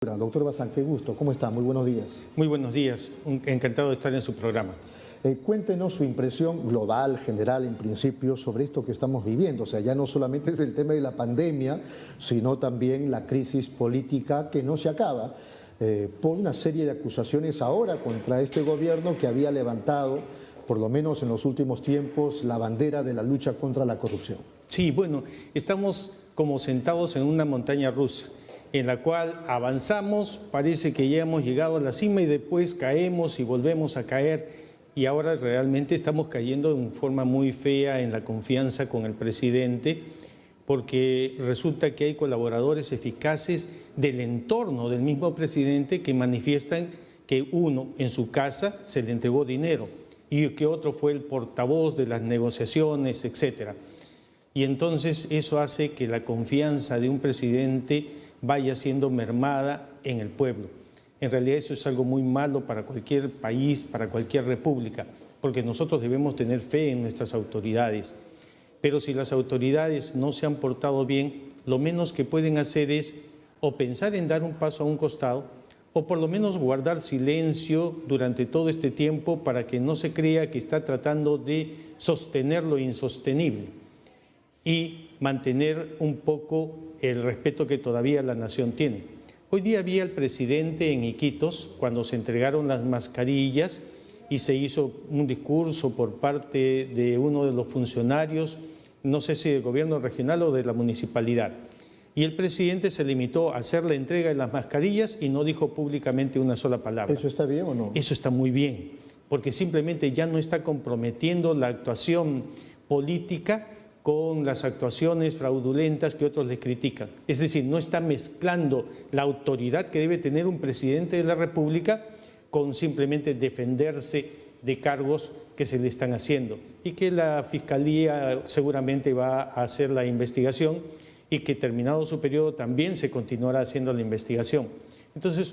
Doctor Bazán, qué gusto. ¿Cómo está? Muy buenos días. Muy buenos días. Encantado de estar en su programa. Cuéntenos su impresión global, general, en principio, sobre esto que estamos viviendo. O sea, ya no solamente es el tema de la pandemia, sino también la crisis política que no se acaba, por una serie de acusaciones ahora contra este gobierno que había levantado, por lo menos en los últimos tiempos, la bandera de la lucha contra la corrupción. Sí, bueno, estamos como sentados en una montaña rusa, en la cual avanzamos, parece que ya hemos llegado a la cima y después caemos y volvemos a caer, y ahora realmente estamos cayendo de forma muy fea en la confianza con el presidente, porque resulta que hay colaboradores eficaces del entorno del mismo presidente que manifiestan que uno en su casa se le entregó dinero y que otro fue el portavoz de las negociaciones, etcétera. Y entonces eso hace que la confianza de un presidente vaya siendo mermada en el pueblo. En realidad eso es algo muy malo para cualquier país, para cualquier república, porque nosotros debemos tener fe en nuestras autoridades. Pero si las autoridades no se han portado bien, lo menos que pueden hacer es o pensar en dar un paso a un costado, o por lo menos guardar silencio durante todo este tiempo para que no se crea que está tratando de sostener lo insostenible y mantener un poco el respeto que todavía la nación tiene. Hoy día vi al presidente en Iquitos cuando se entregaron las mascarillas y se hizo un discurso por parte de uno de los funcionarios, no sé si del gobierno regional o de la municipalidad. Y el presidente se limitó a hacer la entrega de las mascarillas y no dijo públicamente una sola palabra. ¿Eso está bien o no? Eso está muy bien, porque simplemente ya no está comprometiendo la actuación política con las actuaciones fraudulentas que otros le critican. Es decir, no está mezclando la autoridad que debe tener un presidente de la República con simplemente defenderse de cargos que se le están haciendo y que la Fiscalía seguramente va a hacer la investigación y que terminado su periodo también se continuará haciendo la investigación. Entonces,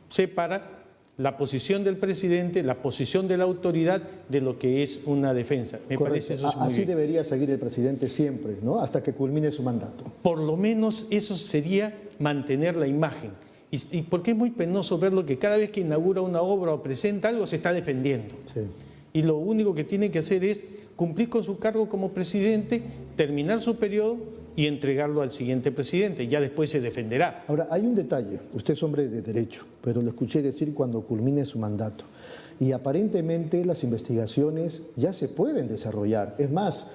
separa la posición del presidente, la posición de la autoridad de lo que es una defensa. Me parece eso es muy Así bien. debería seguir el presidente siempre, ¿no? Hasta que culmine su mandato. Por lo menos eso sería mantener la imagen. Y porque es muy penoso verlo que cada vez que inaugura una obra o presenta algo se está defendiendo. Sí. Y lo único que tiene que hacer es cumplir con su cargo como presidente, terminar su periodo y entregarlo al siguiente presidente. Ya después se defenderá. Ahora, hay un detalle. Usted es hombre de derecho, pero lo escuché decir cuando culmine su mandato. Y aparentemente las investigaciones ya se pueden desarrollar. Es más,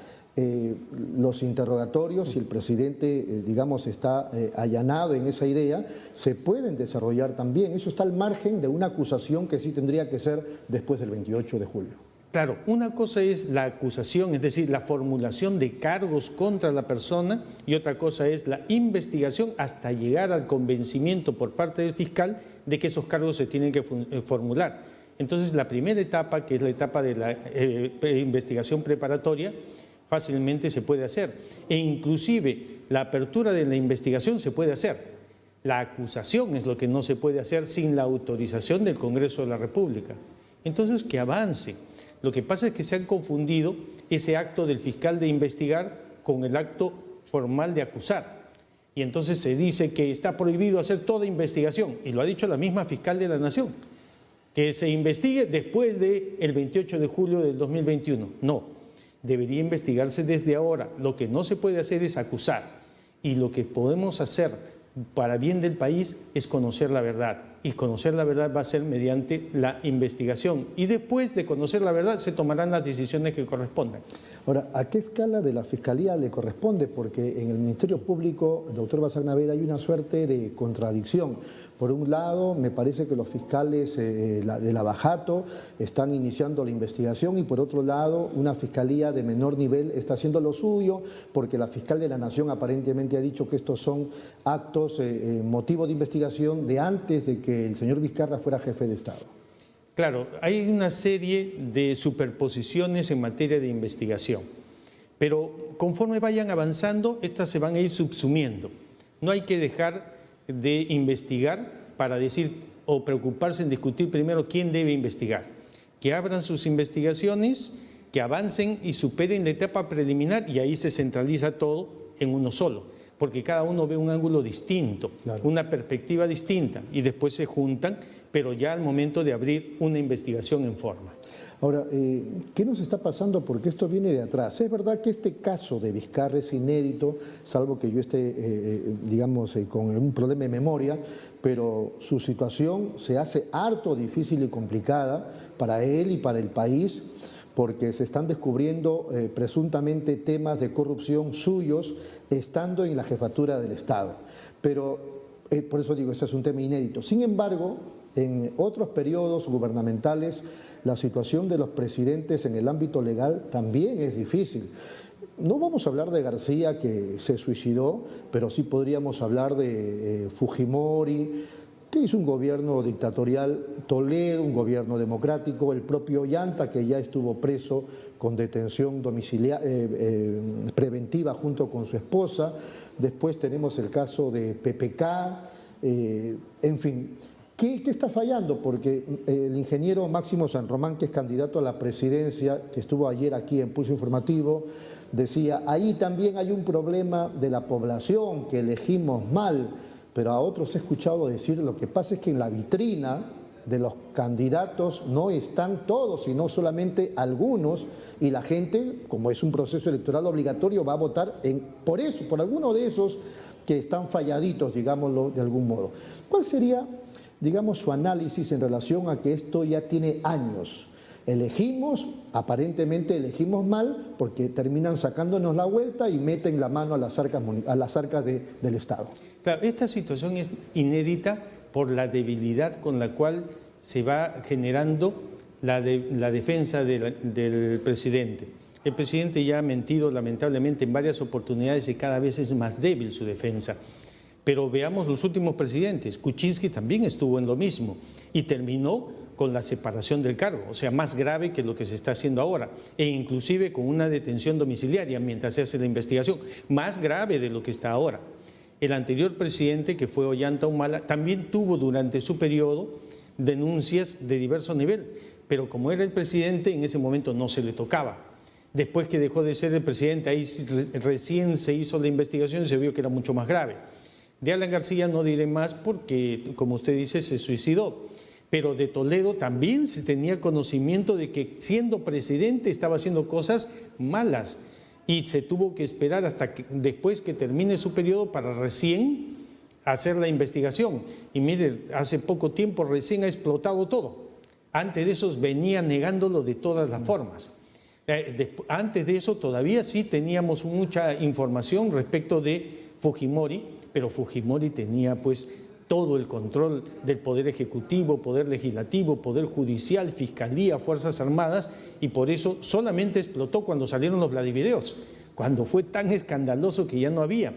los interrogatorios, si el presidente, digamos, está allanado en esa idea, se pueden desarrollar también. Eso está al margen de una acusación que sí tendría que ser después del 28 de julio. Claro, una cosa es la acusación, es decir, la formulación de cargos contra la persona, y otra cosa es la investigación hasta llegar al convencimiento por parte del fiscal de que esos cargos se tienen que formular. Entonces, la primera etapa, que es la etapa de la investigación preparatoria, fácilmente se puede hacer. E inclusive la apertura de la investigación se puede hacer. La acusación es lo que no se puede hacer sin la autorización del Congreso de la República. Entonces, que avance. Lo que pasa es que se han confundido ese acto del fiscal de investigar con el acto formal de acusar. Y entonces se dice que está prohibido hacer toda investigación, y lo ha dicho la misma fiscal de la Nación, que se investigue después del 28 de julio del 2021. No, debería investigarse desde ahora. Lo que no se puede hacer es acusar, y lo que podemos hacer para bien del país es conocer la verdad, y conocer la verdad va a ser mediante la investigación, y después de conocer la verdad se tomarán las decisiones que correspondan. Ahora, ¿a qué escala de la Fiscalía le corresponde? Porque en el Ministerio Público, doctor Bazán Naveda, hay una suerte de contradicción. Por un lado, me parece que los fiscales de Lavajato están iniciando la investigación, y por otro lado, una Fiscalía de menor nivel está haciendo lo suyo, porque la fiscal de la Nación aparentemente ha dicho que estos son actos, motivo de investigación de antes de que el señor Vizcarra fuera jefe de Estado. Claro, hay una serie de superposiciones en materia de investigación, pero conforme vayan avanzando, estas se van a ir subsumiendo. No hay que dejar de investigar para decir o preocuparse en discutir primero quién debe investigar. Que abran sus investigaciones, que avancen y superen la etapa preliminar, y ahí se centraliza todo en uno solo. porque cada uno ve un ángulo distinto, Claro. una perspectiva distinta, y después se juntan, pero ya al momento de abrir una investigación en forma. Ahora, ¿qué nos está pasando? Porque esto viene de atrás. Es verdad que este caso de Vizcarra es inédito, salvo que yo esté, con un problema de memoria, pero su situación se hace harto difícil y complicada para él y para el país, porque se están descubriendo presuntamente temas de corrupción suyos estando en la jefatura del Estado. Pero por eso digo, este es un tema inédito. Sin embargo, en otros periodos gubernamentales, la situación de los presidentes en el ámbito legal también es difícil. No vamos a hablar de García, que se suicidó, pero sí podríamos hablar de Fujimori, que hizo un gobierno dictatorial, Toledo, un gobierno democrático, el propio Ollanta, que ya estuvo preso con detención preventiva junto con su esposa. Después tenemos el caso de PPK, en fin. ¿Qué está fallando? Porque el ingeniero Máximo San Román, que es candidato a la presidencia, que estuvo ayer aquí en Pulso Informativo, decía, ahí también hay un problema de la población, que elegimos mal, pero a otros he escuchado decir, lo que pasa es que en la vitrina de los candidatos no están todos, sino solamente algunos, y la gente, como es un proceso electoral obligatorio, va a votar por eso, por alguno de esos que están falladitos, digámoslo de algún modo. ¿Cuál sería, digamos, su análisis en relación a que esto ya tiene años? Aparentemente elegimos mal, porque terminan sacándonos la vuelta y meten la mano a las arcas del Estado. Claro, esta situación es inédita por la debilidad con la cual se va generando la defensa del presidente. El presidente ya ha mentido lamentablemente en varias oportunidades y cada vez es más débil su defensa. Pero veamos los últimos presidentes. Kuczynski también estuvo en lo mismo y terminó con la separación del cargo, o sea, más grave que lo que se está haciendo ahora, e inclusive con una detención domiciliaria mientras se hace la investigación, más grave de lo que está ahora. El anterior presidente, que fue Ollanta Humala, también tuvo durante su periodo denuncias de diverso nivel, pero como era el presidente, en ese momento no se le tocaba. Después que dejó de ser el presidente, ahí recién se hizo la investigación y se vio que era mucho más grave. De Alan García no diré más porque, como usted dice, se suicidó. Pero de Toledo también se tenía conocimiento de que siendo presidente estaba haciendo cosas malas y se tuvo que esperar hasta después que termine su periodo para recién hacer la investigación. Y mire, hace poco tiempo recién ha explotado todo. Antes de eso venía negándolo de todas las formas. Antes de eso todavía sí teníamos mucha información respecto de Fujimori, pero Fujimori tenía pues todo el control del poder ejecutivo, poder legislativo, poder judicial, fiscalía, fuerzas armadas, y por eso solamente explotó cuando salieron los Vladivideos, cuando fue tan escandaloso que ya no había.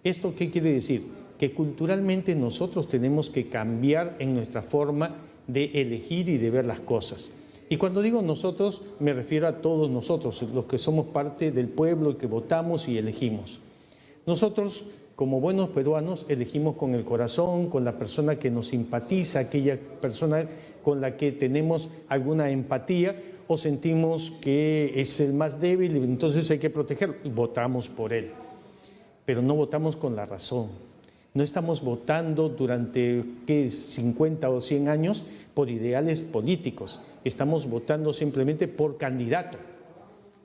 ¿Esto qué quiere decir? Que culturalmente nosotros tenemos que cambiar en nuestra forma de elegir y de ver las cosas. Y cuando digo nosotros, me refiero a todos nosotros, los que somos parte del pueblo, que votamos y elegimos. Nosotros, como buenos peruanos, elegimos con el corazón, con la persona que nos simpatiza, aquella persona con la que tenemos alguna empatía o sentimos que es el más débil y entonces hay que protegerlo y votamos por él. Pero no votamos con la razón. No estamos votando durante 50 o 100 años por ideales políticos. Estamos votando simplemente por candidato.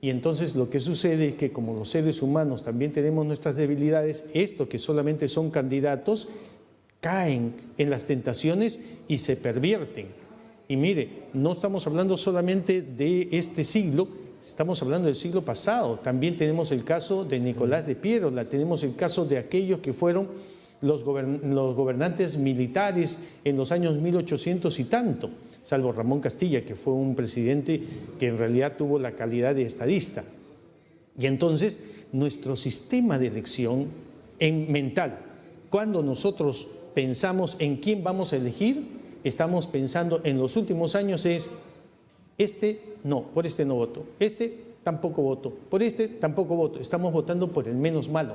Y entonces lo que sucede es que como los seres humanos también tenemos nuestras debilidades, estos que solamente son candidatos caen en las tentaciones y se pervierten. Y mire, no estamos hablando solamente de este siglo, estamos hablando del siglo pasado. También tenemos el caso de Nicolás de Piérola, tenemos el caso de aquellos que fueron los gobernantes militares en los años 1800 y tanto, salvo Ramón Castilla, que fue un presidente que en realidad tuvo la calidad de estadista. Y entonces, nuestro sistema de elección mental, cuando nosotros pensamos en quién vamos a elegir, estamos pensando en los últimos años es, por este no voto, este tampoco voto, por este tampoco voto. Estamos votando por el menos malo,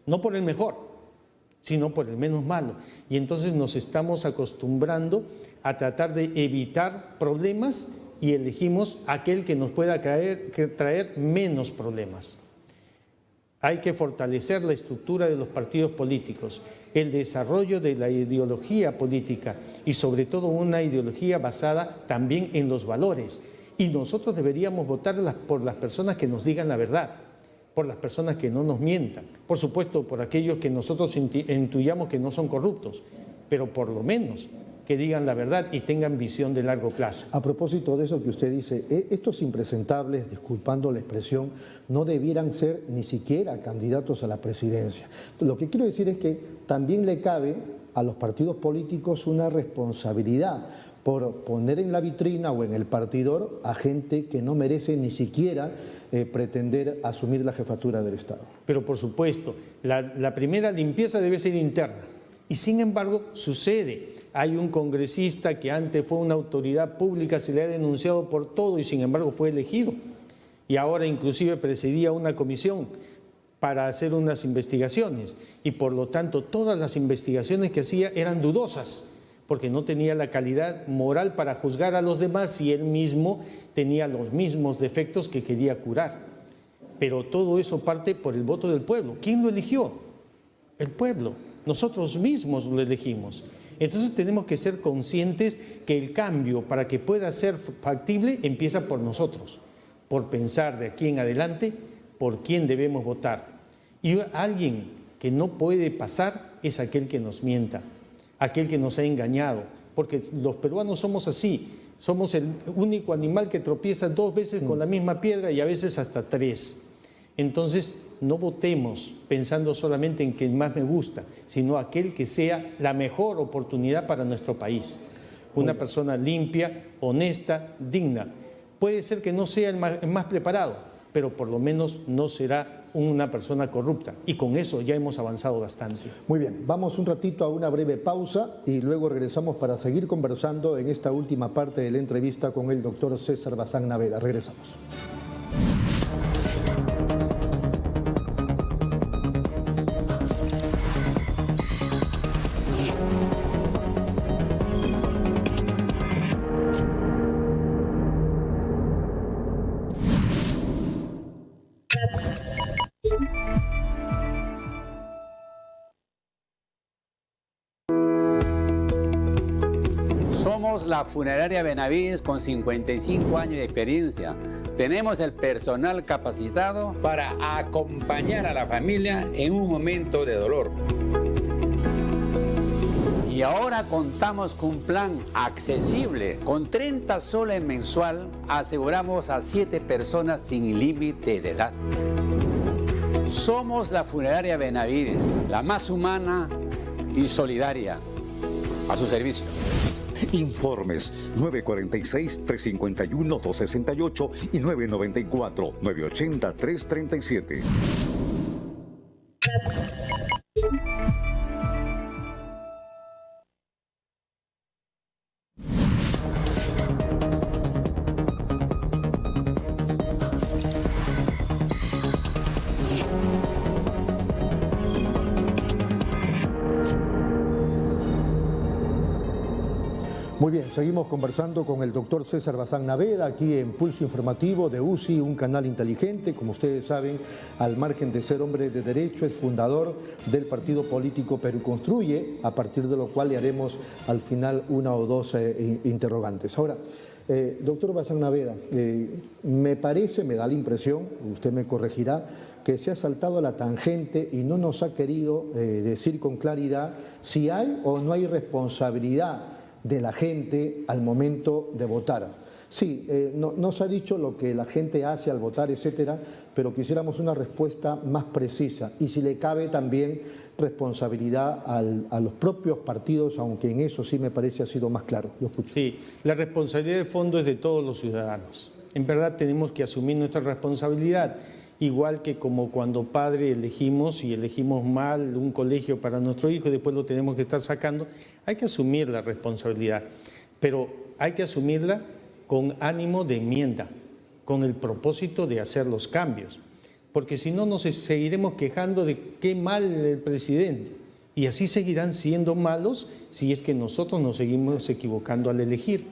no por el mejor, sino por el menos malo. Y entonces nos estamos acostumbrando a tratar de evitar problemas y elegimos aquel que nos pueda traer menos problemas. Hay que fortalecer la estructura de los partidos políticos, el desarrollo de la ideología política y sobre todo una ideología basada también en los valores. Y nosotros deberíamos votar por las personas que nos digan la verdad, por las personas que no nos mientan, por supuesto por aquellos que nosotros intuyamos que no son corruptos, pero por lo menos que digan la verdad y tengan visión de largo plazo. A propósito de eso que usted dice, estos impresentables, disculpando la expresión, no debieran ser ni siquiera candidatos a la presidencia. Lo que quiero decir es que también le cabe a los partidos políticos una responsabilidad por poner en la vitrina o en el partidor a gente que no merece ni siquiera pretender asumir la jefatura del Estado. Pero por supuesto, la primera limpieza debe ser interna y sin embargo sucede. Hay un congresista que antes fue una autoridad pública, se le ha denunciado por todo y sin embargo fue elegido. Y ahora inclusive presidía una comisión para hacer unas investigaciones. Y por lo tanto todas las investigaciones que hacía eran dudosas, porque no tenía la calidad moral para juzgar a los demás y él mismo tenía los mismos defectos que quería curar. Pero todo eso parte por el voto del pueblo. ¿Quién lo eligió? El pueblo. Nosotros mismos lo elegimos. Entonces tenemos que ser conscientes que el cambio, para que pueda ser factible, empieza por nosotros, por pensar de aquí en adelante por quién debemos votar. Y alguien que no puede pasar es aquel que nos mienta, aquel que nos ha engañado, porque los peruanos somos así, somos el único animal que tropieza 2 veces con la misma piedra y a veces hasta 3. Entonces, no votemos pensando solamente en quien más me gusta, sino aquel que sea la mejor oportunidad para nuestro país. Una persona limpia, honesta, digna. Puede ser que no sea el más preparado, pero por lo menos no será una persona corrupta. Y con eso ya hemos avanzado bastante. Muy bien, vamos un ratito a una breve pausa y luego regresamos para seguir conversando en esta última parte de la entrevista con el doctor César Bazán Naveda. Regresamos. Somos la funeraria Benavides con 55 años de experiencia. Tenemos el personal capacitado para acompañar a la familia en un momento de dolor. Y ahora contamos con un plan accesible. Con 30 soles mensual aseguramos a 7 personas sin límite de edad. Somos la funeraria Benavides, la más humana y solidaria. A su servicio. Informes 946-351-268 y 994-980-337. Muy bien, seguimos conversando con el doctor César Bazán Naveda, aquí en Pulso Informativo de UCI, un canal inteligente. Como ustedes saben, al margen de ser hombre de derecho, es fundador del partido político Perú Construye, a partir de lo cual le haremos al final una o dos interrogantes. Ahora, doctor Bazán Naveda, me da la impresión, usted me corregirá, que se ha saltado a la tangente y no nos ha querido decir con claridad si hay o no hay responsabilidad de la gente al momento de votar. Sí, nos ha dicho lo que la gente hace al votar, etcétera, pero quisiéramos una respuesta más precisa y si le cabe también responsabilidad a los propios partidos, aunque en eso sí me parece ha sido más claro. Lo escucho. Sí, la responsabilidad de fondo es de todos los ciudadanos. En verdad tenemos que asumir nuestra responsabilidad. Igual que como cuando padre elegimos y elegimos mal un colegio para nuestro hijo y después lo tenemos que estar sacando, hay que asumir la responsabilidad, pero hay que asumirla con ánimo de enmienda, con el propósito de hacer los cambios, porque si no nos seguiremos quejando de qué mal el presidente y así seguirán siendo malos si es que nosotros nos seguimos equivocando al elegir.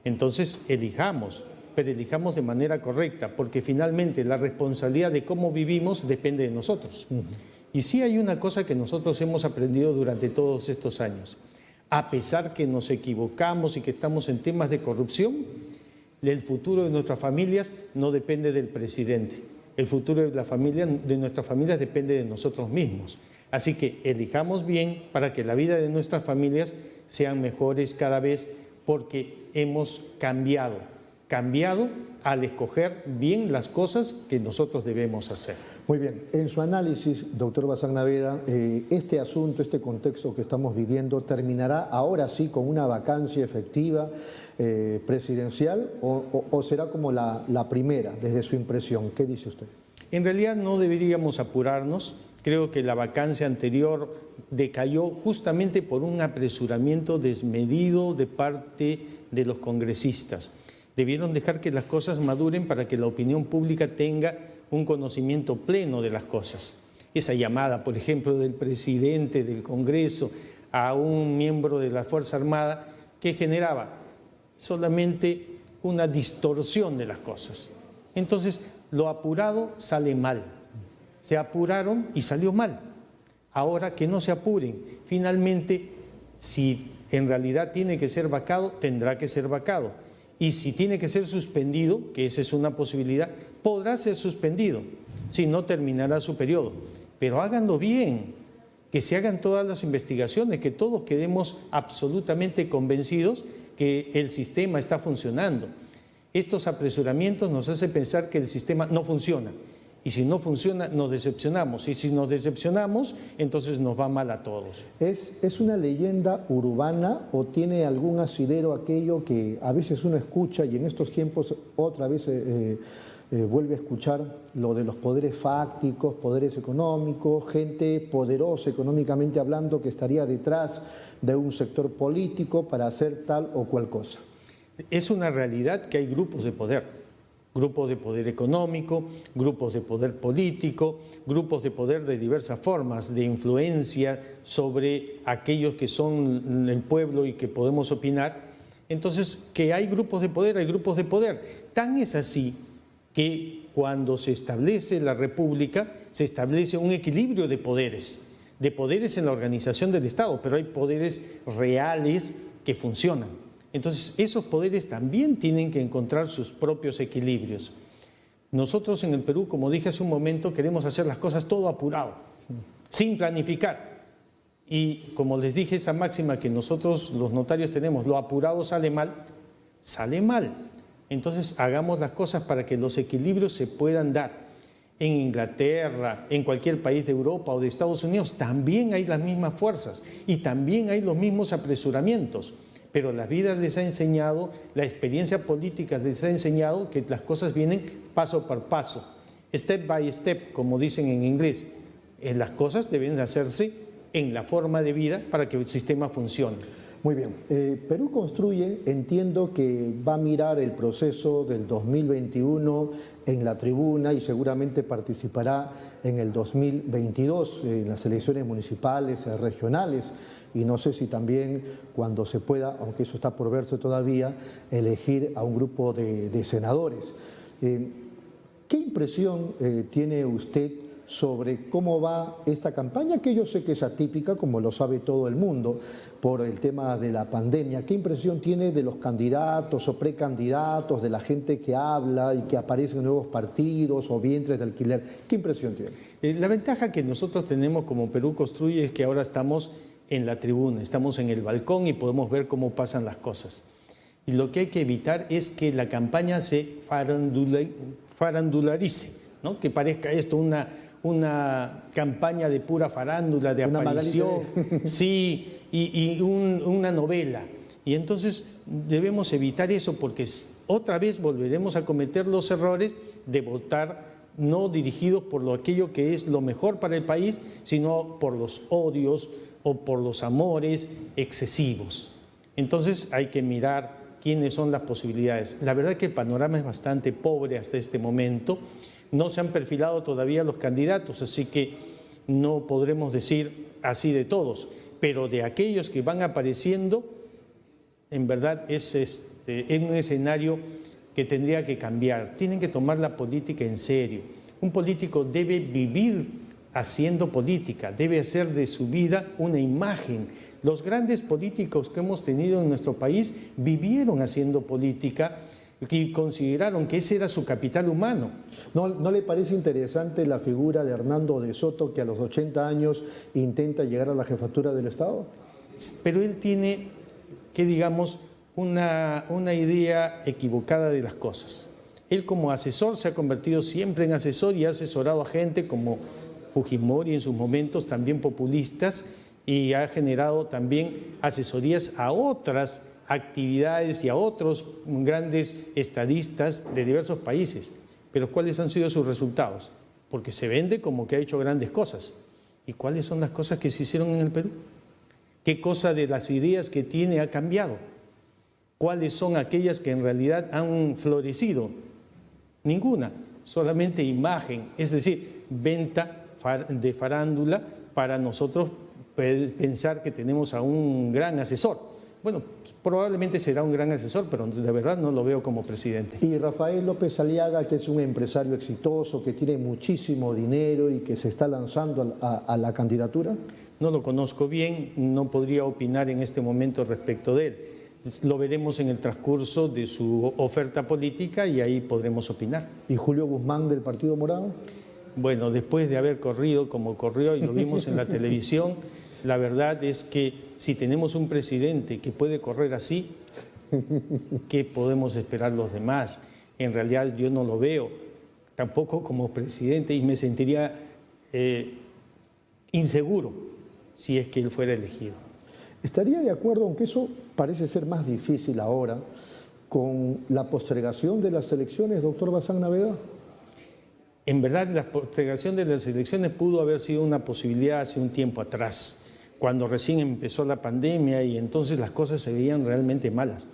Entonces elijamos pero elijamos de manera correcta, porque finalmente la responsabilidad de cómo vivimos depende de nosotros. Y sí hay una cosa que nosotros hemos aprendido durante todos estos años. A pesar que nos equivocamos y que estamos en temas de corrupción, el futuro de nuestras familias no depende del presidente. El futuro de nuestras familias depende de nosotros mismos. Así que elijamos bien para que la vida de nuestras familias sean mejores cada vez, porque hemos cambiado al escoger bien las cosas que nosotros debemos hacer. Muy bien, en su análisis, doctor Bazán Naveda, este asunto, este contexto que estamos viviendo, ¿terminará ahora sí con una vacancia efectiva presidencial o será como la primera, desde su impresión? ¿Qué dice usted? En realidad no deberíamos apurarnos. Creo que la vacancia anterior decayó justamente por un apresuramiento desmedido de parte de los congresistas. Debieron dejar que las cosas maduren para que la opinión pública tenga un conocimiento pleno de las cosas. Esa llamada, por ejemplo, del presidente del Congreso a un miembro de la Fuerza Armada que generaba solamente una distorsión de las cosas. Entonces, lo apurado sale mal. Se apuraron y salió mal. Ahora que no se apuren. Finalmente, si en realidad tiene que ser vacado, tendrá que ser vacado. Y si tiene que ser suspendido, que esa es una posibilidad, podrá ser suspendido. Si no, terminará su periodo. Pero háganlo bien, que se hagan todas las investigaciones, que todos quedemos absolutamente convencidos que el sistema está funcionando. Estos apresuramientos nos hacen pensar que el sistema no funciona. Y si no funciona, nos decepcionamos. Y si nos decepcionamos, entonces nos va mal a todos. ¿Es una leyenda urbana o tiene algún asidero aquello que a veces uno escucha y en estos tiempos otra vez vuelve a escuchar lo de los poderes fácticos, poderes económicos, gente poderosa económicamente hablando que estaría detrás de un sector político para hacer tal o cual cosa? Es una realidad que hay grupos de poder económico, grupos de poder político, grupos de poder de diversas formas, de influencia sobre aquellos que son el pueblo y que podemos opinar. Entonces, que hay grupos de poder, hay grupos de poder. Tan es así que cuando se establece la República, se establece un equilibrio de poderes en la organización del Estado, pero hay poderes reales que funcionan. Entonces, esos poderes también tienen que encontrar sus propios equilibrios. Nosotros en el Perú, como dije hace un momento, queremos hacer las cosas todo apurado, sin planificar. Y como les dije, esa máxima que nosotros los notarios tenemos, lo apurado sale mal, sale mal. Entonces, hagamos las cosas para que los equilibrios se puedan dar. En Inglaterra, en cualquier país de Europa o de Estados Unidos, también hay las mismas fuerzas y también hay los mismos apresuramientos. Pero la vida les ha enseñado, la experiencia política les ha enseñado que las cosas vienen paso por paso, step by step, como dicen en inglés. Las cosas deben hacerse en la forma de vida para que el sistema funcione. Muy bien. Perú Construye, entiendo que va a mirar el proceso del 2021 en la tribuna y seguramente participará en el 2022 en las elecciones municipales, regionales. Y no sé si también cuando se pueda, aunque eso está por verse todavía, elegir a un grupo de senadores. ¿Qué impresión tiene usted sobre cómo va esta campaña, que yo sé que es atípica, como lo sabe todo el mundo, por el tema de la pandemia? ¿Qué impresión tiene de los candidatos o precandidatos, de la gente que habla y que aparecen nuevos partidos o vientres de alquiler? ¿Qué impresión tiene? La ventaja que nosotros tenemos como Perú Construye es que ahora estamos en la tribuna, estamos en el balcón y podemos ver cómo pasan las cosas. Y lo que hay que evitar es que la campaña se farandularice, ¿no? Que parezca esto una campaña de pura farándula, de aparición, sí, y una novela. Y entonces debemos evitar eso, porque otra vez volveremos a cometer los errores de votar no dirigidos por aquello que es lo mejor para el país, sino por los odios o por los amores excesivos. Entonces hay que mirar quiénes son las posibilidades. La verdad que el panorama es bastante pobre hasta este momento. No se han perfilado todavía los candidatos, así que no podremos decir así de todos, pero de aquellos que van apareciendo, en verdad es un escenario que tendría que cambiar. Tienen que tomar la política en serio. Un político debe vivir haciendo política, debe hacer de su vida una imagen. Los grandes políticos que hemos tenido en nuestro país vivieron haciendo política y consideraron que ese era su capital humano. ¿No le parece interesante la figura de Hernando de Soto, que a los 80 años intenta llegar a la jefatura del Estado? Pero él tiene, que digamos, una idea equivocada de las cosas. Él como asesor se ha convertido siempre en asesor y ha asesorado a gente como Fujimori en sus momentos también populistas, y ha generado también asesorías a otras actividades y a otros grandes estadistas de diversos países. Pero ¿cuáles han sido sus resultados? Porque se vende como que ha hecho grandes cosas. ¿Y cuáles son las cosas que se hicieron en el Perú? ¿Qué cosa de las ideas que tiene ha cambiado? ¿Cuáles son aquellas que en realidad han florecido? Ninguna, solamente imagen, es decir, venta de farándula para nosotros pensar que tenemos a un gran asesor. Bueno, probablemente será un gran asesor, pero de verdad no lo veo como presidente. Y Rafael López Aliaga, que es un empresario exitoso, que tiene muchísimo dinero y que se está lanzando a la candidatura. No lo conozco bien, no podría opinar en este momento respecto de él. Lo veremos en el transcurso de su oferta política y ahí podremos opinar. ¿Y Julio Guzmán del Partido Morado? Bueno, después de haber corrido como corrió y lo vimos en la televisión, la verdad es que si tenemos un presidente que puede correr así, ¿qué podemos esperar los demás? En realidad yo no lo veo tampoco como presidente y me sentiría inseguro si es que él fuera elegido. ¿Estaría de acuerdo, aunque eso parece ser más difícil ahora, con la postergación de las elecciones, doctor Bazán Naveda? En verdad, la postergación de las elecciones pudo haber sido una posibilidad hace un tiempo atrás, cuando recién empezó la pandemia y entonces las cosas se veían realmente malas.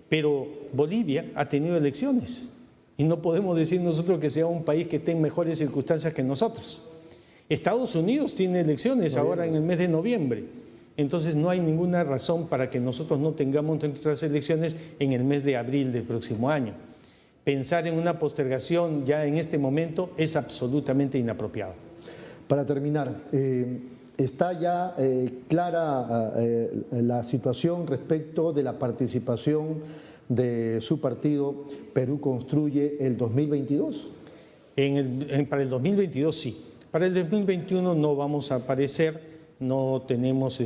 Pero Bolivia ha tenido elecciones y no podemos decir nosotros que sea un país que esté en mejores circunstancias que nosotros. Estados Unidos tiene elecciones ahora en el mes de noviembre, entonces no hay ninguna razón para que nosotros no tengamos nuestras elecciones en el mes de abril del próximo año. Pensar en una postergación ya en este momento es absolutamente inapropiado. Para terminar, ¿está ya clara la situación respecto de la participación de su partido Perú Construye el 2022? Para el 2022 sí. Para el 2021 no vamos a aparecer, no tenemos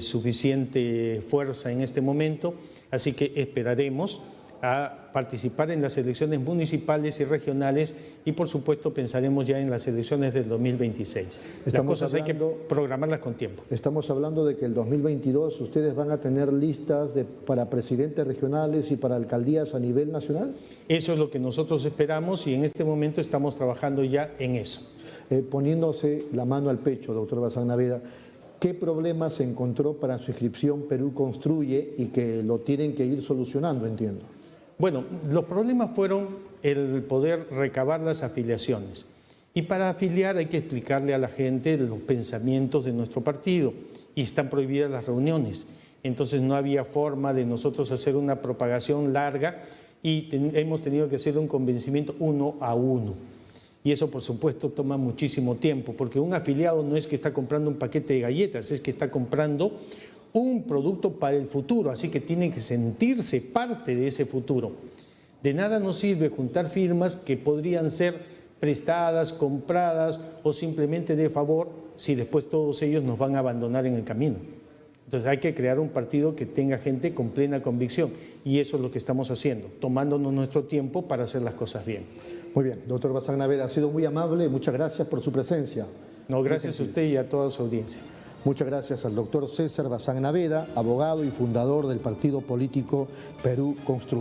suficiente fuerza en este momento, así que esperaremos a participar en las elecciones municipales y regionales y por supuesto pensaremos ya en las elecciones del 2026. Las cosas hay que programarlas con tiempo. Estamos hablando de que el 2022 ustedes van a tener listas para presidentes regionales y para alcaldías a nivel nacional. Eso es lo que nosotros esperamos y en este momento estamos trabajando ya en eso. Poniéndose la mano al pecho, doctor Bazán Naveda, ¿qué problemas se encontró para su inscripción Perú Construye y que lo tienen que ir solucionando, entiendo? Bueno, los problemas fueron el poder recabar las afiliaciones. Y para afiliar hay que explicarle a la gente los pensamientos de nuestro partido y están prohibidas las reuniones. Entonces no había forma de nosotros hacer una propagación larga y hemos tenido que hacer un convencimiento 1 a 1. Y eso, por supuesto, toma muchísimo tiempo, porque un afiliado no es que está comprando un paquete de galletas, es que está comprando un producto para el futuro, así que tiene que sentirse parte de ese futuro. De nada nos sirve juntar firmas que podrían ser prestadas, compradas o simplemente de favor si después todos ellos nos van a abandonar en el camino. Entonces hay que crear un partido que tenga gente con plena convicción y eso es lo que estamos haciendo, tomándonos nuestro tiempo para hacer las cosas bien. Muy bien, doctor Bazán Naveda, ha sido muy amable, muchas gracias por su presencia. No, gracias a usted y a toda su audiencia. Muchas gracias al doctor César Bazán Naveda, abogado y fundador del partido político Perú Construye.